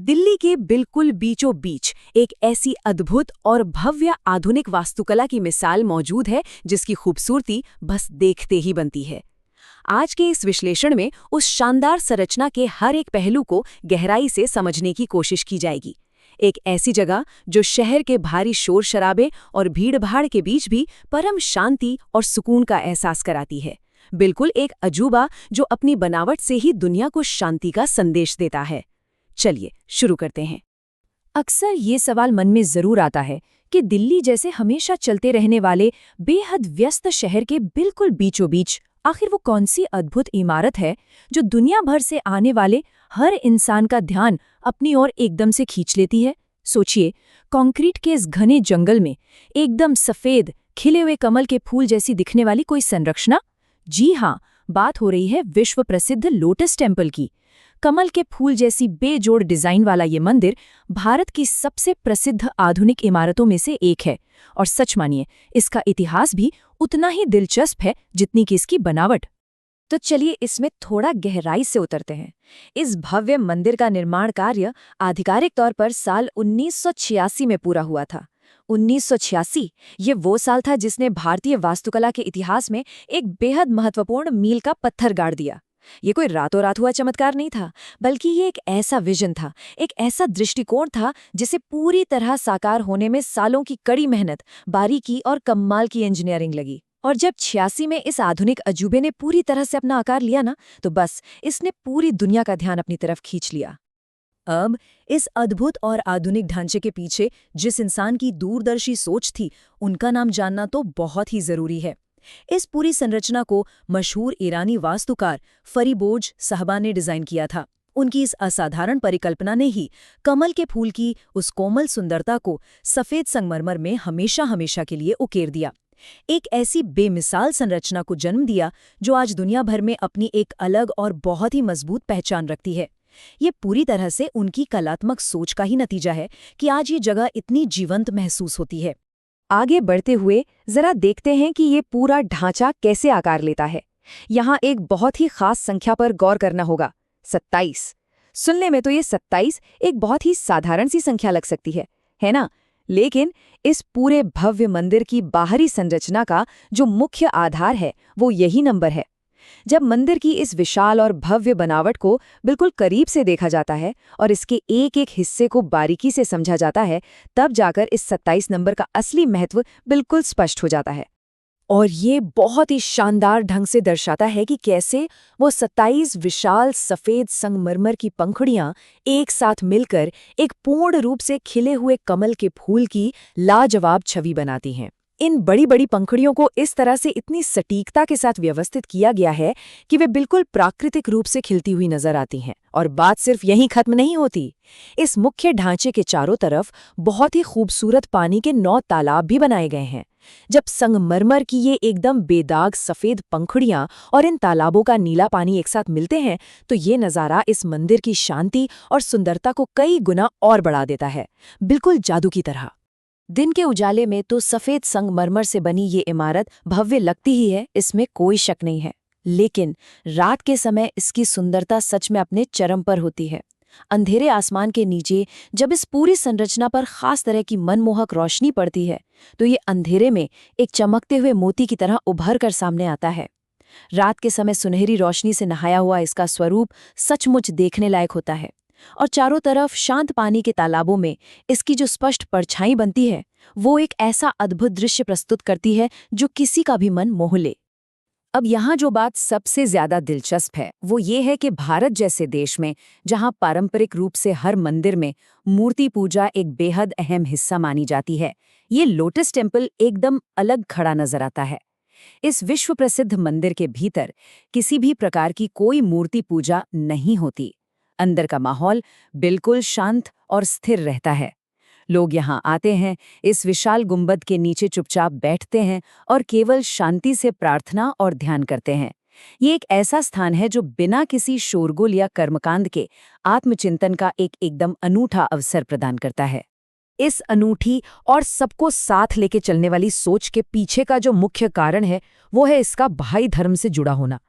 दिल्ली के बिल्कुल बीचों बीच एक ऐसी अद्भुत और भव्य आधुनिक वास्तुकला की मिसाल मौजूद है जिसकी खूबसूरती बस देखते ही बनती है। आज के इस विश्लेषण में उस शानदार संरचना के हर एक पहलू को गहराई से समझने की कोशिश की जाएगी। एक ऐसी जगह जो शहर के भारी शोर शराबे और भीड़-भाड़ के बीच भी परम शांति और सुकून का एहसास कराती है। बिल्कुल एक अजूबा जो अपनी बनावट से ही दुनिया को शांति का संदेश देता है। चलिए शुरू करते हैं। अक्सर ये सवाल मन में जरूर आता है कि दिल्ली जैसे हमेशा चलते रहने वाले बेहद व्यस्त शहर के बिल्कुल बीचों बीच आखिर वो कौन सी अद्भुत इमारत है जो दुनिया भर से आने वाले हर इंसान का ध्यान अपनी ओर एकदम से खींच लेती है। सोचिए, कंक्रीट के इस घने जंगल में एकदम सफेद खिले हुए कमल के फूल जैसी दिखने वाली कोई संरचना। जी हाँ, बात हो रही है विश्व प्रसिद्ध लोटस टेम्पल की। कमल के फूल जैसी बेजोड़ डिजाइन वाला ये मंदिर भारत की सबसे प्रसिद्ध आधुनिक इमारतों में से एक है और सच मानिए इसका इतिहास भी उतना ही दिलचस्प है जितनी कि इसकी बनावट। तो चलिए इसमें थोड़ा गहराई से उतरते हैं। इस भव्य मंदिर का निर्माण कार्य आधिकारिक तौर पर साल 1986 में पूरा हुआ था। 1986 ये वो साल था जिसने भारतीय वास्तुकला के इतिहास में एक बेहद महत्वपूर्ण मील का पत्थर गाड़ दिया। ये कोई रातों रात हुआ चमत्कार नहीं था, बल्कि ये एक ऐसा विजन था, एक ऐसा दृष्टिकोण था जिसे पूरी तरह साकार होने में सालों की कड़ी मेहनत, बारीकी और कमाल की इंजीनियरिंग लगी। और जब 86 में इस आधुनिक अजूबे ने पूरी तरह से अपना आकार लिया ना, तो बस इसने पूरी दुनिया का ध्यान अपनी तरफ खींच लिया। अब इस अद्भुत और आधुनिक ढांचे के पीछे जिस इंसान की दूरदर्शी सोच थी, उनका नाम जानना तो बहुत ही जरूरी है। इस पूरी संरचना को मशहूर ईरानी वास्तुकार फरीबोर्ज साहबा ने डिजाइन किया था। उनकी इस असाधारण परिकल्पना ने ही कमल के फूल की उस कोमल सुंदरता को सफेद संगमरमर में हमेशा हमेशा के लिए उकेर दिया। एक ऐसी बेमिसाल संरचना को जन्म दिया जो आज दुनिया भर में अपनी एक अलग और बहुत ही मजबूत पहचान रखती है। ये पूरी तरह से उनकी कलात्मक सोच का ही नतीजा है कि आज ये जगह इतनी जीवंत महसूस होती है। आगे बढ़ते हुए जरा देखते हैं कि ये पूरा ढांचा कैसे आकार लेता है। यहाँ एक बहुत ही खास संख्या पर गौर करना होगा, 27। सुनने में तो ये 27 एक बहुत ही साधारण सी संख्या लग सकती है ना? लेकिन इस पूरे भव्य मंदिर की बाहरी संरचना का जो मुख्य आधार है वो यही नंबर है। जब मंदिर की इस विशाल और भव्य बनावट को बिल्कुल करीब से देखा जाता है और इसके एक एक हिस्से को बारीकी से समझा जाता है, तब जाकर इस 27 नंबर का असली महत्व बिल्कुल स्पष्ट हो जाता है। और ये बहुत ही शानदार ढंग से दर्शाता है कि कैसे वो 27 विशाल सफेद संगमरमर की पंखुड़ियां एक साथ मिलकर एक पूर्ण रूप से खिले हुए कमल के फूल की लाजवाब छवि बनाती हैं। इन बड़ी बड़ी पंखुड़ियों को इस तरह से इतनी सटीकता के साथ व्यवस्थित किया गया है कि वे बिल्कुल प्राकृतिक रूप से खिलती हुई नजर आती हैं। और बात सिर्फ यहीं खत्म नहीं होती। इस मुख्य ढांचे के चारों तरफ बहुत ही खूबसूरत पानी के 9 तालाब भी बनाए गए हैं। जब संगमरमर की ये एकदम बेदाग सफेद पंखुड़ियां और इन तालाबों का नीला पानी एक साथ मिलते हैं, तो ये नज़ारा इस मंदिर की शांति और सुंदरता को कई गुना और बढ़ा देता है, बिल्कुल जादू की तरह। दिन के उजाले में तो सफेद संगमरमर से बनी ये इमारत भव्य लगती ही है, इसमें कोई शक नहीं है। लेकिन रात के समय इसकी सुंदरता सच में अपने चरम पर होती है। अंधेरे आसमान के नीचे जब इस पूरी संरचना पर खास तरह की मनमोहक रोशनी पड़ती है, तो ये अंधेरे में एक चमकते हुए मोती की तरह उभर कर सामने आता है। रात के समय सुनहरी रोशनी से नहाया हुआ इसका स्वरूप सचमुच देखने लायक होता है। और चारों तरफ शांत पानी के तालाबों में इसकी जो स्पष्ट परछाई बनती है, वो एक ऐसा अद्भुत दृश्य प्रस्तुत करती है जो किसी का भी मन मोह ले। अब यहाँ जो बात सबसे ज्यादा दिलचस्प है वो ये है कि भारत जैसे देश में, जहाँ पारंपरिक रूप से हर मंदिर में मूर्ति पूजा एक बेहद अहम हिस्सा मानी जाती है, ये लोटस टेम्पल एकदम अलग खड़ा नजर आता है। इस विश्व प्रसिद्ध मंदिर के भीतर किसी भी प्रकार की कोई मूर्ति पूजा नहीं होती। अंदर का माहौल बिल्कुल शांत और स्थिर रहता है। लोग यहाँ आते हैं, इस विशाल गुंबद के नीचे चुपचाप बैठते हैं और केवल शांति से प्रार्थना और ध्यान करते हैं। ये एक ऐसा स्थान है जो बिना किसी शोरगुल या कर्मकांड के आत्मचिंतन का एक एकदम अनूठा अवसर प्रदान करता है। इस अनूठी और सबको साथ लेके चलने वाली सोच के पीछे का जो मुख्य कारण है वो है इसका भाई धर्म से जुड़ा होना।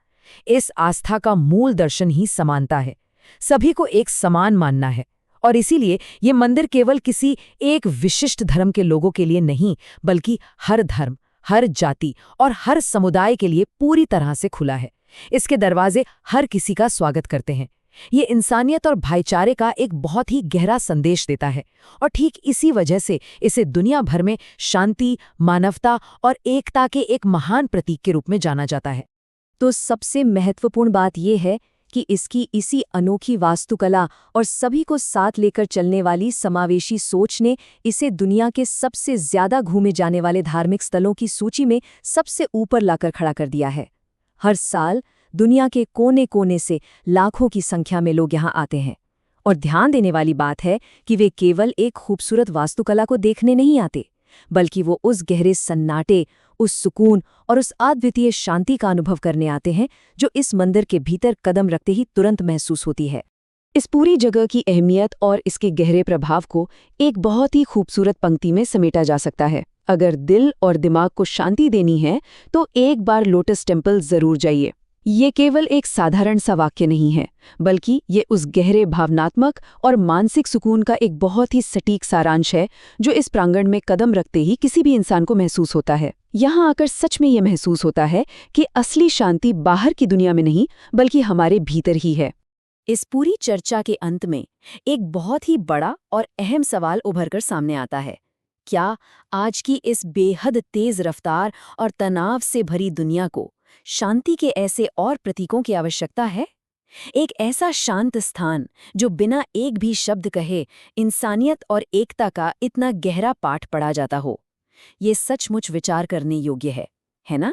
इस आस्था का मूल दर्शन ही समानता है। सभी को एक समान मानना है और इसीलिए ये मंदिर केवल किसी एक विशिष्ट धर्म के लोगों के लिए नहीं, बल्कि हर धर्म, हर जाति और हर समुदाय के लिए पूरी तरह से खुला है। इसके दरवाजे हर किसी का स्वागत करते हैं। ये इंसानियत और भाईचारे का एक बहुत ही गहरा संदेश देता है और ठीक इसी वजह से इसे दुनिया भर में शांति, मानवता और एकता के एक महान प्रतीक के रूप में जाना जाता है। तो सबसे महत्वपूर्ण बात यह है कि इसकी इसी अनोखी वास्तुकला और सभी को साथ लेकर चलने वाली समावेशी सोच ने इसे दुनिया के सबसे ज्यादा घूमे जाने वाले धार्मिक स्थलों की सूची में सबसे ऊपर लाकर खड़ा कर दिया है। हर साल दुनिया के कोने कोने से लाखों की संख्या में लोग यहाँ आते हैं। और ध्यान देने वाली बात है कि वे केवल एक खूबसूरत वास्तुकला को देखने नहीं आते, बल्कि वो उस गहरे सन्नाटे, उस सुकून और उस अद्वितीय शांति का अनुभव करने आते हैं जो इस मंदिर के भीतर कदम रखते ही तुरंत महसूस होती है। इस पूरी जगह की अहमियत और इसके गहरे प्रभाव को एक बहुत ही खूबसूरत पंक्ति में समेटा जा सकता है। अगर दिल और दिमाग को शांति देनी है तो एक बार लोटस टेम्पल जरूर जाइए। ये केवल एक साधारण सा वाक्य नहीं है, बल्कि ये उस गहरे भावनात्मक और मानसिक सुकून का एक बहुत ही सटीक सारांश है जो इस प्रांगण में कदम रखते ही किसी भी इंसान को महसूस होता है। यहाँ आकर सच में ये महसूस होता है कि असली शांति बाहर की दुनिया में नहीं, बल्कि हमारे भीतर ही है। इस पूरी चर्चा के अंत में एक बहुत ही बड़ा और अहम सवाल उभरकर सामने आता है। क्या आज की इस बेहद तेज रफ्तार और तनाव से भरी दुनिया को शांति के ऐसे और प्रतीकों की आवश्यकता है? एक ऐसा शांत स्थान जो बिना एक भी शब्द कहे इंसानियत और एकता का इतना गहरा पाठ पढ़ा जाता हो। ये सचमुच विचार करने योग्य है ना?